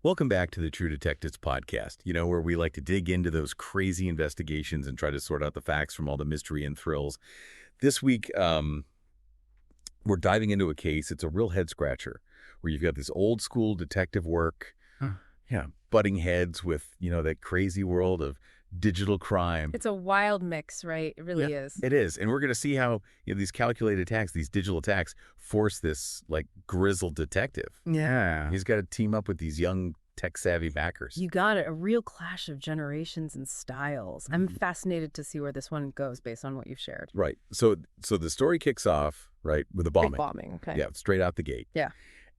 Welcome back to the True Detectives podcast, where we like to dig into those crazy investigations and try to sort out the facts from all the mystery and thrills. This week, we're diving into a case. It's a real head scratcher where you've got this old school detective work, Huh. yeah, butting heads with, that crazy world of digital crime. It's a wild mix, right? It really is. It is. And we're going to see how these calculated attacks, these digital attacks, force this grizzled detective. Yeah. He's got to team up with these young tech-savvy backers. You got it. A real clash of generations and styles. I'm fascinated to see where this one goes based on what you've shared. Right. So the story kicks off, right, with a bombing. Big bombing, okay. Yeah, straight out the gate. Yeah.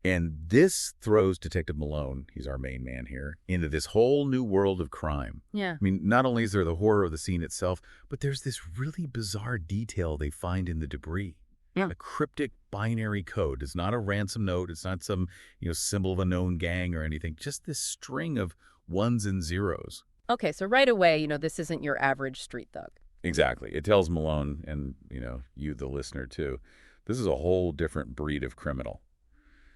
And this throws Detective Malone, he's our main man here, into this whole new world of crime. Yeah. I mean, not only is there the horror of the scene itself, but there's this really bizarre detail they find in the debris. Yeah. A cryptic binary code. It's not a ransom note. It's not some, symbol of a known gang or anything. Just this string of ones and zeros. Okay, so right away, this isn't your average street thug. Exactly. It tells Malone and, you, the listener, too, this is a whole different breed of criminal.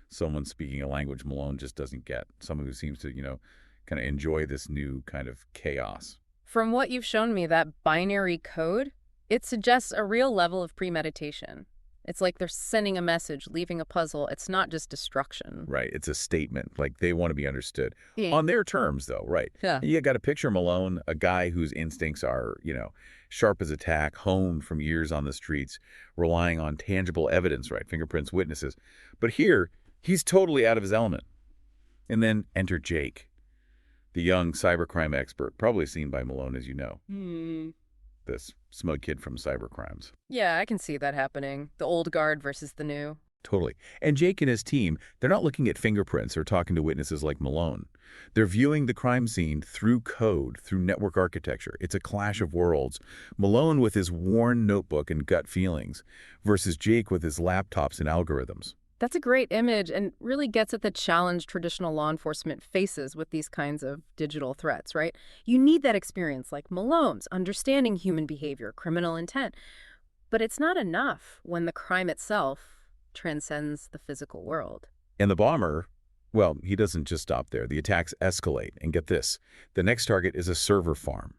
Someone speaking a language Malone just doesn't get. Someone who seems to, kind of enjoy this new kind of chaos. From what you've shown me, that binary code, it suggests a real level of premeditation. It's like they're sending a message, leaving a puzzle. It's not just destruction. Right. It's a statement. Like, they want to be understood. Yeah. On their terms, though, right? Yeah. You got to picture Malone, a guy whose instincts are, sharp as a tack, honed from years on the streets, relying on tangible evidence, right? Fingerprints, witnesses. But here, he's totally out of his element. And then enter Jake, the young cybercrime expert, probably seen by Malone, as you know. This smug kid from cybercrimes. Yeah, I can see that happening. The old guard versus the new. Totally. And Jake and his team, they're not looking at fingerprints or talking to witnesses like Malone. They're viewing the crime scene through code, through network architecture. It's a clash of worlds. Malone with his worn notebook and gut feelings versus Jake with his laptops and algorithms. That's a great image and really gets at the challenge traditional law enforcement faces with these kinds of digital threats, right? You need that experience like Malone's, understanding human behavior, criminal intent. But it's not enough when the crime itself transcends the physical world. And the bomber, well, he doesn't just stop there. The attacks escalate. And get this, the next target is a server farm.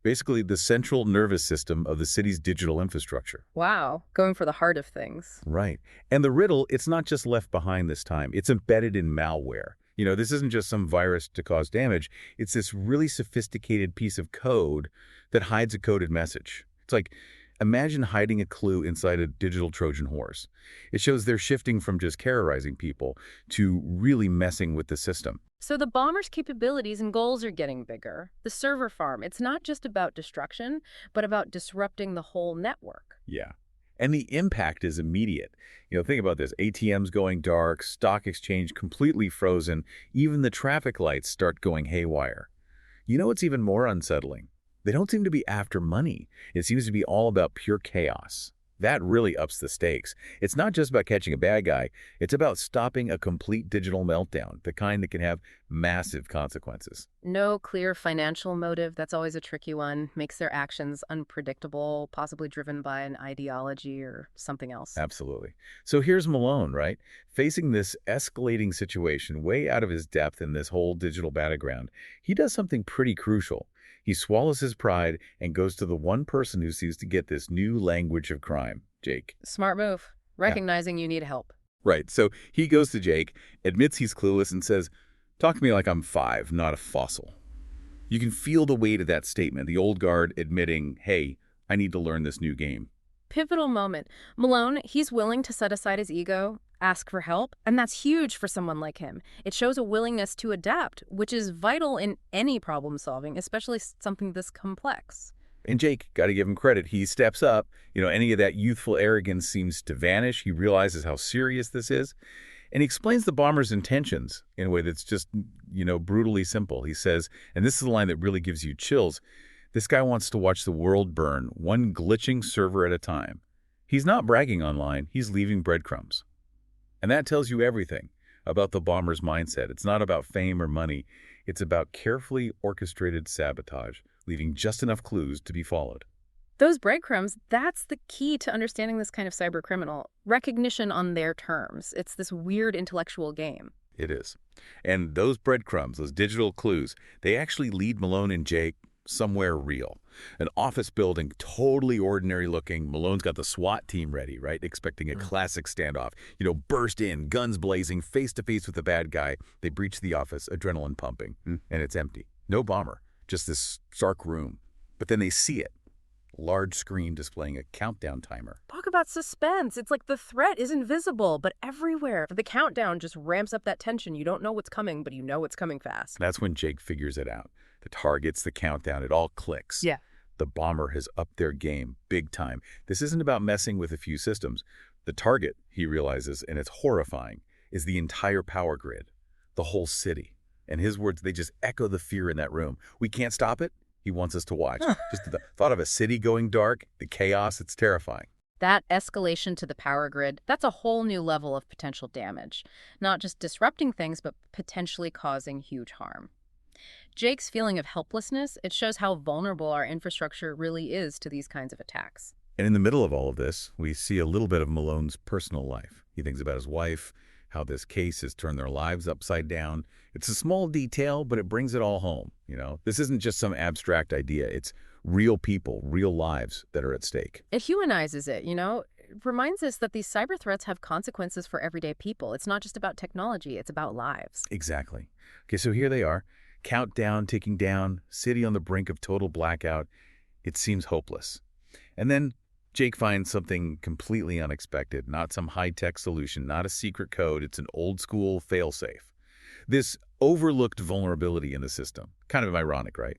Basically, the central nervous system of the city's digital infrastructure. Wow, going for the heart of things. Right. And the riddle, it's not just left behind this time. It's embedded in malware. This isn't just some virus to cause damage. It's this really sophisticated piece of code that hides a coded message. It's like, imagine hiding a clue inside a digital Trojan horse. It shows they're shifting from just terrorizing people to really messing with the system. So the bomber's capabilities and goals are getting bigger. The server farm, it's not just about destruction, but about disrupting the whole network. Yeah. And the impact is immediate. Think about this. ATMs going dark, stock exchange completely frozen, even the traffic lights start going haywire. What's even more unsettling? They don't seem to be after money. It seems to be all about pure chaos. That really ups the stakes. It's not just about catching a bad guy. It's about stopping a complete digital meltdown, the kind that can have massive consequences. No clear financial motive. That's always a tricky one. Makes their actions unpredictable, possibly driven by an ideology or something else. Absolutely. So here's Malone, right? Facing this escalating situation way out of his depth in this whole digital battleground, he does something pretty crucial. He swallows his pride and goes to the one person who seems to get this new language of crime, Jake. Smart move. Recognizing you need help. Right. So he goes to Jake, admits he's clueless, and says, "Talk to me like I'm 5, not a fossil." You can feel the weight of that statement, the old guard admitting, hey, I need to learn this new game. Pivotal moment. Malone, he's willing to set aside his ego, ask for help, and that's huge for someone like him. It shows a willingness to adapt, which is vital in any problem solving, especially something this complex. And Jake, got to give him credit. He steps up. Any of that youthful arrogance seems to vanish. He realizes how serious this is. And he explains the bomber's intentions in a way that's just, brutally simple. He says, and this is the line that really gives you chills, this guy wants to watch the world burn, one glitching server at a time. He's not bragging online. He's leaving breadcrumbs. And that tells you everything about the bomber's mindset. It's not about fame or money. It's about carefully orchestrated sabotage, leaving just enough clues to be followed. Those breadcrumbs, that's the key to understanding this kind of cybercriminal. Recognition on their terms. It's this weird intellectual game. It is. And those breadcrumbs, those digital clues, they actually lead Malone and Jake somewhere real. An office building, totally ordinary looking. Malone's got the SWAT team ready, right? Expecting a classic standoff. Burst in, guns blazing, face to face with the bad guy. They breach the office, adrenaline pumping, and it's empty. No bomber, just this stark room. But then they see it. Large screen displaying a countdown timer. Talk about suspense. It's like the threat is invisible, but everywhere. The countdown just ramps up that tension. You don't know what's coming, but you know it's coming fast. That's when Jake figures it out. The targets, the countdown, it all clicks. Yeah. The bomber has upped their game big time. This isn't about messing with a few systems. The target, he realizes, and it's horrifying, is the entire power grid, the whole city. And his words, they just echo the fear in that room. We can't stop it. He wants us to watch. Just the thought of a city going dark, the chaos, it's terrifying. That escalation to the power grid, that's a whole new level of potential damage. Not just disrupting things, but potentially causing huge harm. Jake's feeling of helplessness, it shows how vulnerable our infrastructure really is to these kinds of attacks. And in the middle of all of this, we see a little bit of Malone's personal life. He thinks about his wife, how this case has turned their lives upside down. It's a small detail, but it brings it all home. This isn't just some abstract idea. It's real people, real lives that are at stake. It humanizes it, It reminds us that these cyber threats have consequences for everyday people. It's not just about technology, it's about lives. Exactly. Okay, so here they are. Countdown, ticking down, city on the brink of total blackout. It seems hopeless. And then Jake finds something completely unexpected, not some high-tech solution, not a secret code. It's an old-school fail-safe. This overlooked vulnerability in the system. Kind of ironic, right?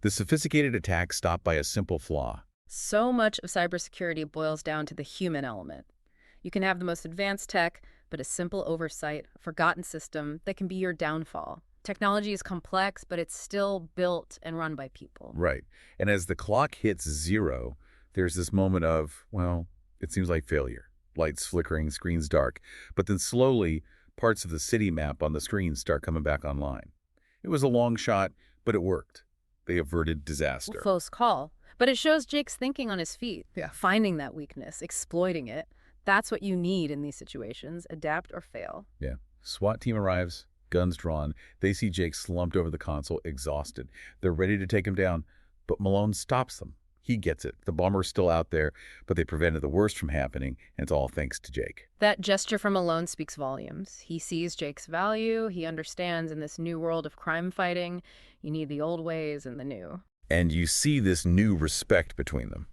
The sophisticated attack stopped by a simple flaw. So much of cybersecurity boils down to the human element. You can have the most advanced tech, but a simple oversight, a forgotten system, that can be your downfall. Technology is complex, but it's still built and run by people. Right. And as the clock hits 0, there's this moment of, well, it seems like failure. Lights flickering, screens dark. But then slowly, parts of the city map on the screen start coming back online. It was a long shot, but it worked. They averted disaster. Close call. But it shows Jake's thinking on his feet. Yeah. Finding that weakness, exploiting it. That's what you need in these situations. Adapt or fail. Yeah. SWAT team arrives, guns drawn. They see Jake slumped over the console, exhausted. They're ready to take him down, but Malone stops them. He gets it. The bomber's still out there, but they prevented the worst from happening, and it's all thanks to Jake. That gesture from Malone speaks volumes. He sees Jake's value. He understands in this new world of crime fighting, you need the old ways and the new. And you see this new respect between them.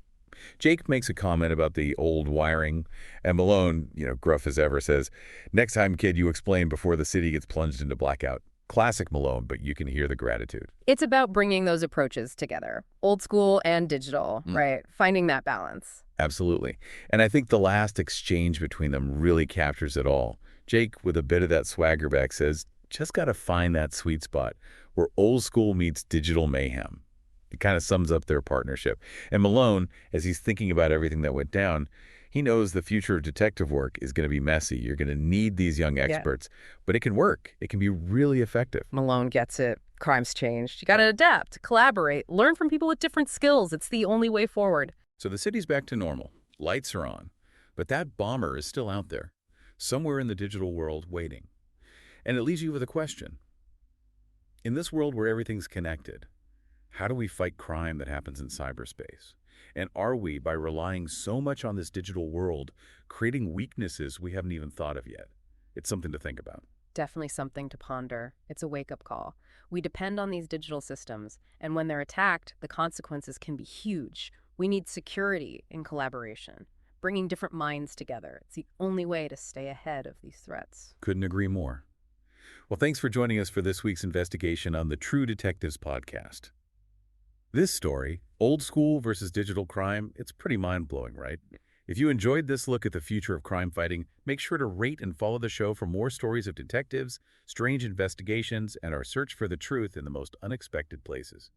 Jake makes a comment about the old wiring, and Malone, gruff as ever, says, "Next time, kid, you explain before the city gets plunged into blackout." Classic Malone, but you can hear the gratitude. It's about bringing those approaches together, old school and digital, right? Finding that balance. Absolutely. And I think the last exchange between them really captures it all. Jake, with a bit of that swagger back, says, just got to find that sweet spot where old school meets digital mayhem. It kind of sums up their partnership. And Malone, as he's thinking about everything that went down, he knows the future of detective work is going to be messy. You're going to need these young experts, but it can work. It can be really effective. Malone gets it. Crime's changed. You got to adapt, collaborate, learn from people with different skills. It's the only way forward. So the city's back to normal. Lights are on. But that bomber is still out there, somewhere in the digital world waiting. And it leaves you with a question. In this world where everything's connected, how do we fight crime that happens in cyberspace? And are we, by relying so much on this digital world, creating weaknesses we haven't even thought of yet? It's something to think about. Definitely something to ponder. It's a wake-up call. We depend on these digital systems, and when they're attacked, the consequences can be huge. We need security and collaboration, bringing different minds together. It's the only way to stay ahead of these threats. Couldn't agree more. Well, thanks for joining us for this week's investigation on the True Detectives podcast. This story, old school versus digital crime, it's pretty mind-blowing, right? If you enjoyed this look at the future of crime fighting, make sure to rate and follow the show for more stories of detectives, strange investigations, and our search for the truth in the most unexpected places.